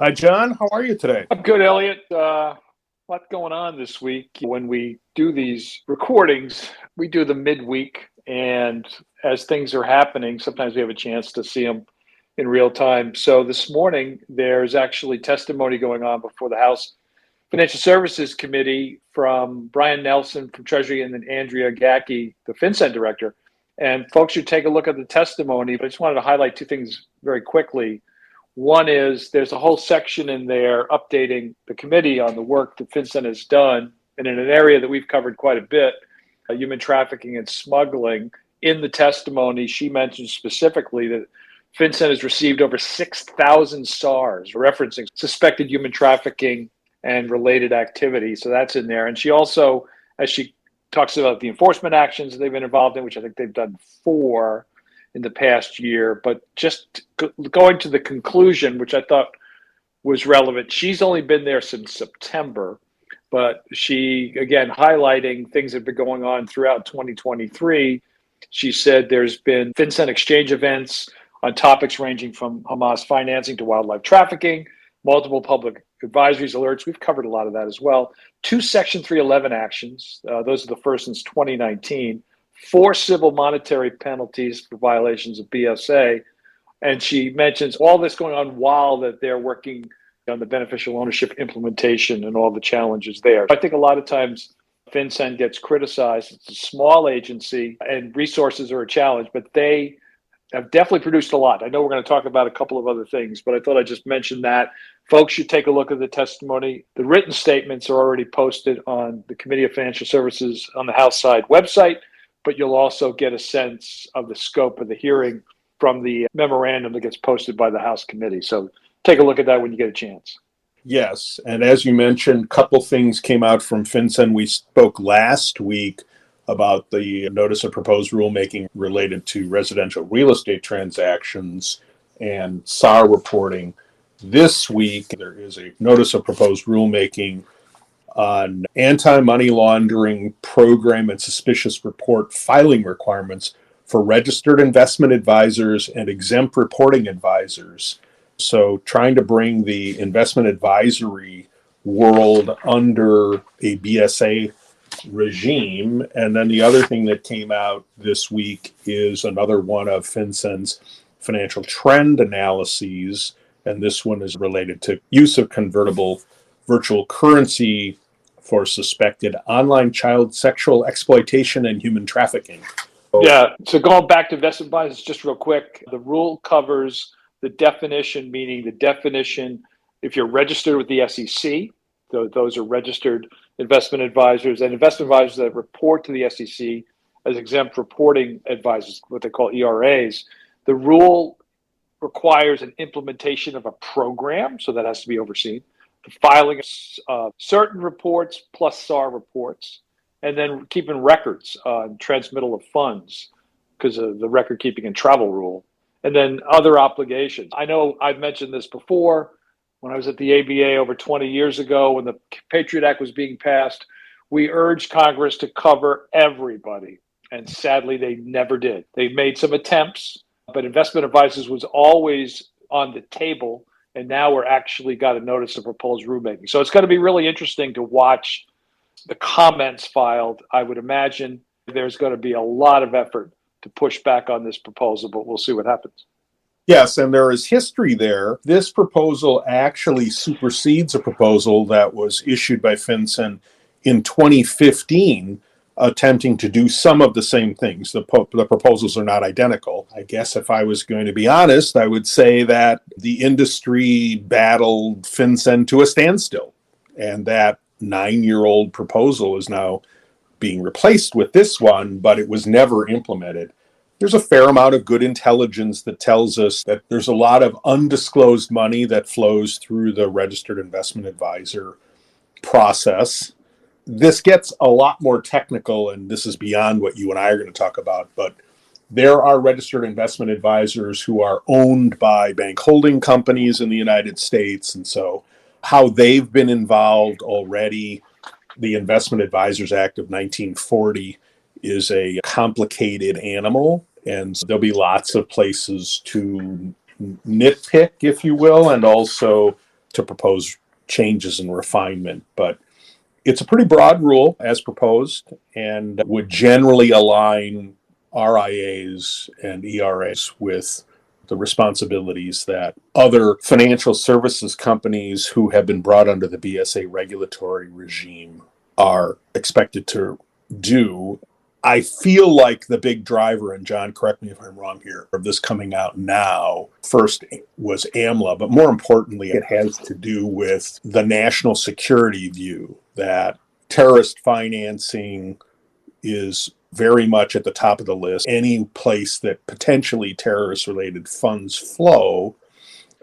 Hi, John. How are you today? I'm good, Elliot. A lot going on this week. When we do these recordings, we do them midweek, and as things are happening, sometimes we have a chance to see them in real time. So this morning, there's actually testimony going on before the House Financial Services Committee from Brian Nelson from Treasury and then Andrea Gacki, the FinCEN director. And folks should take a look at the testimony, but I just wanted to highlight two things very quickly. One is there's a whole section in there updating the committee on the work that FinCEN has done, and in an area that we've covered quite a bit, human trafficking and smuggling. In the testimony, she mentioned specifically that FinCEN has received over 6,000 SARs referencing suspected human trafficking and related activities. So that's in there. And she also, as she talks about the enforcement actions they've been involved in, which I think they've done 4 in the past year, but just going to the conclusion, which I thought was relevant. She's only been there since September, but she, again, highlighting things that have been going on throughout 2023. She said there's been FinCEN exchange events on topics ranging from Hamas financing to wildlife trafficking, multiple public advisories, alerts. We've covered a lot of that as well. 2 Section 311 actions. Those are the first since 2019. 4 civil monetary penalties for violations of BSA. And she mentions all this going on while that they're working on the beneficial ownership implementation and all the challenges there. I think a lot of times FinCEN gets criticized. It's a small agency and resources are a challenge, but they have definitely produced a lot. I know we're going to talk about a couple of other things, but I thought I'd just mention that. Folks should take a look at the testimony. The written statements are already posted on the Committee of Financial Services on the House side website, but you'll also get a sense of the scope of the hearing from the memorandum that gets posted by the House committee. So take a look at that when you get a chance. Yes, and as you mentioned, a couple things came out from FinCEN. We spoke last week about the Notice of Proposed Rulemaking related to residential real estate transactions and SAR reporting. This week, there is a Notice of Proposed Rulemaking on anti-money laundering program and suspicious report filing requirements for registered investment advisors and exempt reporting advisors. So trying to bring the investment advisory world under a BSA regime. And then the other thing that came out this week is another one of FinCEN's financial trend analyses. And this one is related to use of convertible virtual currency for suspected online child sexual exploitation and human trafficking. Yeah, so going back to investment advisors, just real quick, the rule covers the definition, meaning the definition, if you're registered with the SEC, those are registered investment advisors, and investment advisors that report to the SEC as exempt reporting advisors, what they call ERAs. The rule requires an implementation of a program, so that has to be overseen, the filing of certain reports plus SAR reports, and then keeping records on transmittal of funds because of the record keeping and travel rule, and then other obligations. I know I've mentioned this before. When I was at the ABA over 20 years ago, when the Patriot Act was being passed, we urged Congress to cover everybody. And sadly, they never did. They made some attempts, but investment advisors was always on the table. And now we're actually got a notice of proposed rulemaking. So it's going to be really interesting to watch the comments filed. I would imagine there's going to be a lot of effort to push back on this proposal, but we'll see what happens. Yes, and there is history there. This proposal actually supersedes a proposal that was issued by FinCEN in 2015, attempting to do some of the same things. The proposals are not identical. I guess if I was going to be honest, I would say that the industry battled FinCEN to a standstill, and that 9-year-old proposal is now being replaced with this one, but it was never implemented. There's a fair amount of good intelligence that tells us that there's a lot of undisclosed money that flows through the registered investment advisor process. This gets a lot more technical, and this is beyond what you and I are going to talk about, but there are registered investment advisors who are owned by bank holding companies in the United States, and so how they've been involved already, the Investment Advisors Act of 1940 is a complicated animal, and there'll be lots of places to nitpick, if you will, and also to propose changes and refinement. But it's a pretty broad rule as proposed and would generally align RIAs and ERAs with the responsibilities that other financial services companies who have been brought under the BSA regulatory regime are expected to do. I feel like the big driver, and John, correct me if I'm wrong here, of this coming out now, first was AMLA, but more importantly, it has to do with the national security view that terrorist financing is very much at the top of the list. Any place that potentially terrorist-related funds flow,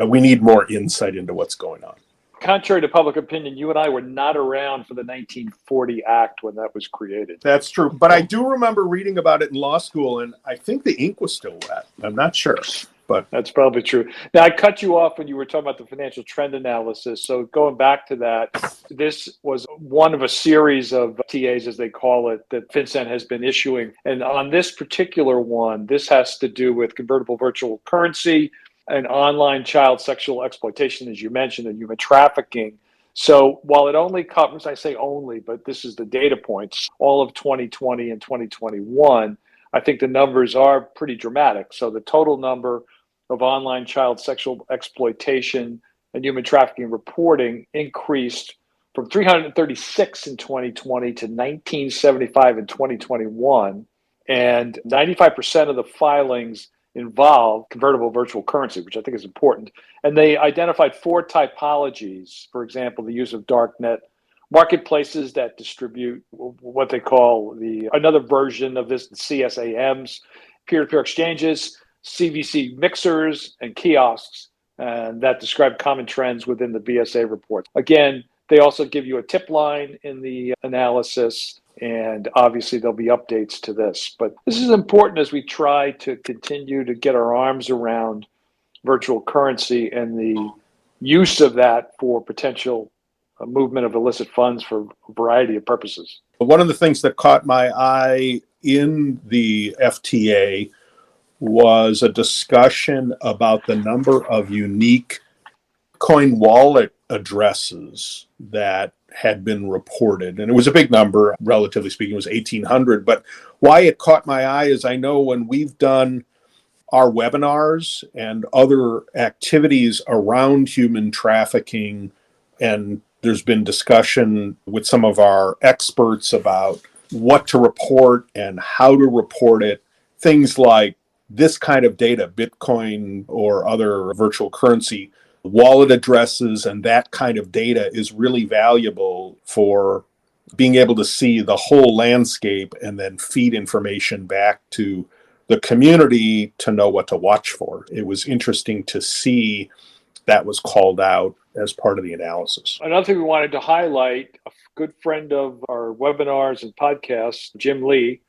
we need more insight into what's going on. Contrary to public opinion, you and I were not around for the 1940 Act when that was created. That's true. But I do remember reading about it in law school, and I think the ink was still wet. I'm not sure, but that's probably true. Now, I cut you off when you were talking about the financial trend analysis. So going back to that, this was one of a series of TAs, as they call it, that FinCEN has been issuing. And on this particular one, this has to do with convertible virtual currency and online child sexual exploitation, as you mentioned, and human trafficking. So while it only covers, I say only, but this is the data points, all of 2020 and 2021, I think the numbers are pretty dramatic. So the total number of online child sexual exploitation and human trafficking reporting increased from 336 in 2020 to 1975 in 2021. And 95% of the filings involve convertible virtual currency, which I think is important. And they identified 4 typologies. For example, the use of darknet marketplaces that distribute what they call another version of this, the CSAMs, peer-to-peer exchanges, CVC mixers, and kiosks, and that describe common trends within the BSA report. Again, they also give you a tip line in the analysis, and obviously there'll be updates to this. But this is important as we try to continue to get our arms around virtual currency and the use of that for potential movement of illicit funds for a variety of purposes. One of the things that caught my eye in the FTA was a discussion about the number of unique coin wallet addresses that had been reported. And it was a big number, relatively speaking, it was 1,800. But why it caught my eye is I know when we've done our webinars and other activities around human trafficking, and there's been discussion with some of our experts about what to report and how to report it, things like this kind of data, Bitcoin or other virtual currency, wallet addresses, and that kind of data is really valuable for being able to see the whole landscape and then feed information back to the community to know what to watch for. It was interesting to see that was called out as part of the analysis. Another thing we wanted to highlight, a good friend of our webinars and podcasts, Jim Lee,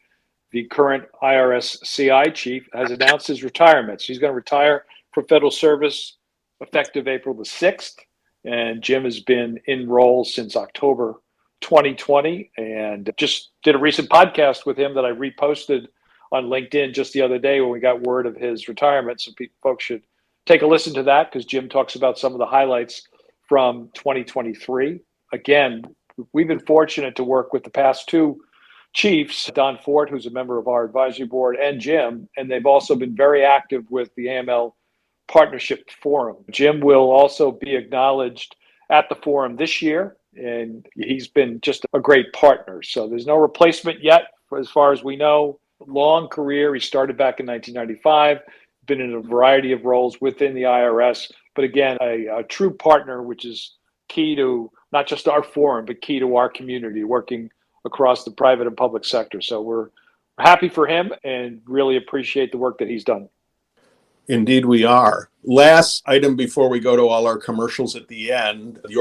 the current IRS CI chief, has announced his retirement. So he's going to retire from federal service effective April the 6th. And Jim has been in role since October 2020 and just did a recent podcast with him that I reposted on LinkedIn just the other day when we got word of his retirement. So folks should take a listen to that because Jim talks about some of the highlights from 2023. Again, we've been fortunate to work with the past 2 chiefs, Don Ford, who's a member of our advisory board, and Jim, and they've also been very active with the AML Partnership Forum. Jim will also be acknowledged at the forum this year, and he's been just a great partner. So there's no replacement yet, as far as we know. Long career. He started back in 1995, been in a variety of roles within the IRS, but again, a true partner, which is key to not just our forum, but key to our community, working across the private and public sector. So we're happy for him and really appreciate the work that he's done. Indeed, we are. Last item before we go to all our commercials at the end, the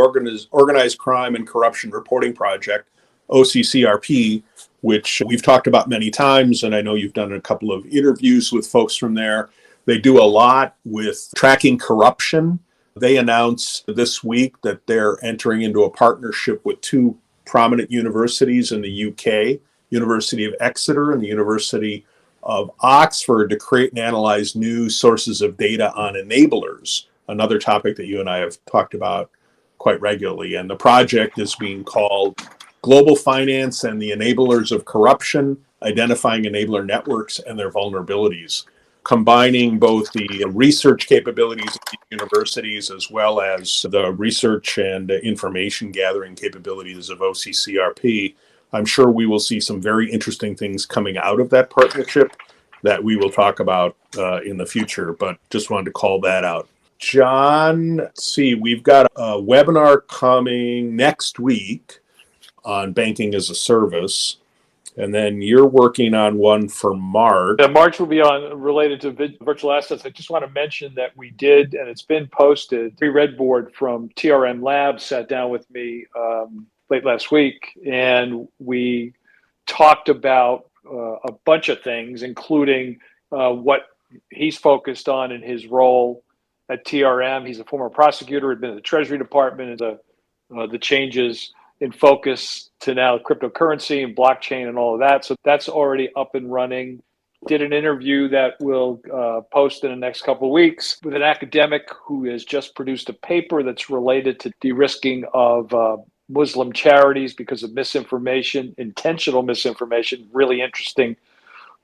Organized Crime and Corruption Reporting Project, OCCRP, which we've talked about many times, and I know you've done a couple of interviews with folks from there. They do a lot with tracking corruption. They announced this week that they're entering into a partnership with 2 prominent universities in the UK, University of Exeter and the University of Oxford, to create and analyze new sources of data on enablers, another topic that you and I have talked about quite regularly. And the project is being called Global Finance and the Enablers of Corruption, Identifying Enabler Networks and Their Vulnerabilities, combining both the research capabilities of the universities as well as the research and information gathering capabilities of OCCRP. I'm sure we will see some very interesting things coming out of that partnership that we will talk about in the future, but just wanted to call that out. John, let's see, we've got a webinar coming next week on banking as a service. And then you're working on one for March. March will be on related to virtual assets. I just want to mention that we did, and it's been posted. Red Board from TRM Labs sat down with me late last week, and we talked about a bunch of things, including what he's focused on in his role at TRM. He's a former prosecutor, had been in the Treasury Department, and the changes in focus to now cryptocurrency and blockchain and all of that. So that's already up and running. Did an interview that we'll post in the next couple of weeks with an academic who has just produced a paper that's related to de-risking of Muslim charities because of misinformation, intentional misinformation. Really interesting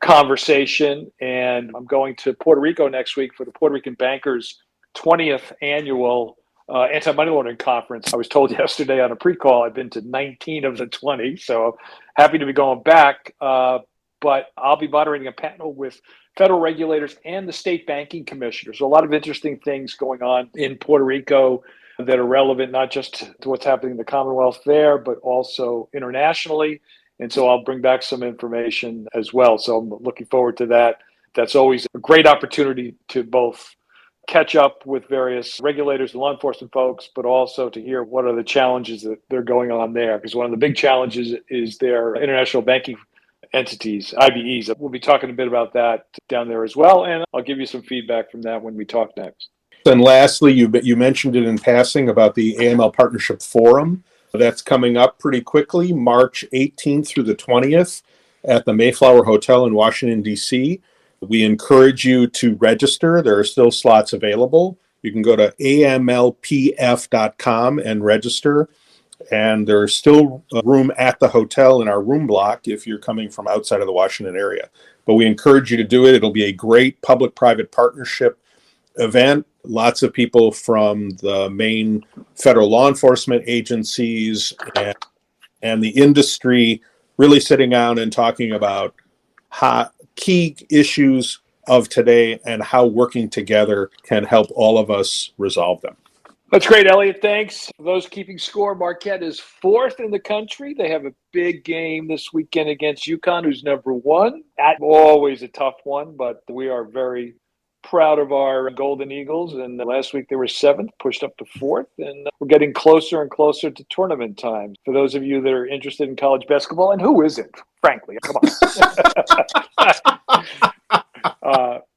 conversation. And I'm going to Puerto Rico next week for the Puerto Rican Bankers 20th annual anti-money laundering conference. I was told yesterday on a pre-call I've been to 19 of the 20, so happy to be going back. But I'll be moderating a panel with federal regulators and the state banking commissioners. So a lot of interesting things going on in Puerto Rico that are relevant not just to what's happening in the Commonwealth there, but also internationally. And so I'll bring back some information as well. So I'm looking forward to that. That's always a great opportunity to both catch up with various regulators and law enforcement folks, but also to hear what are the challenges that they're going on there. Because one of the big challenges is their international banking entities, IBEs. We'll be talking a bit about that down there as well. And I'll give you some feedback from that when we talk next. And lastly, you mentioned it in passing about the AML Partnership Forum. That's coming up pretty quickly, March 18th through the 20th at the Mayflower Hotel in Washington, D.C. We encourage you to register. There are still slots available. You can go to amlpf.com and register. And there's still room at the hotel in our room block if you're coming from outside of the Washington area. But we encourage you to do it. It'll be a great public-private partnership event. Lots of people from the main federal law enforcement agencies and the industry really sitting down and talking about key issues of today and how working together can help all of us resolve them. That's great, Elliot. Thanks. For those keeping score, Marquette is 4th in the country. They have a big game this weekend against UConn, who's number 1. That's always a tough one, but we are very proud of our Golden Eagles. And last week they were 7th, pushed up to 4th, and we're getting closer and closer to tournament time. For those of you that are interested in college basketball, and who isn't, frankly, come on.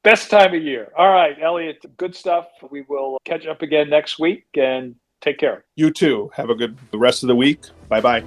Best time of year. All right, Elliot, good stuff. We will catch up again next week, and take care. You too. Have a good rest of the week. Bye-bye.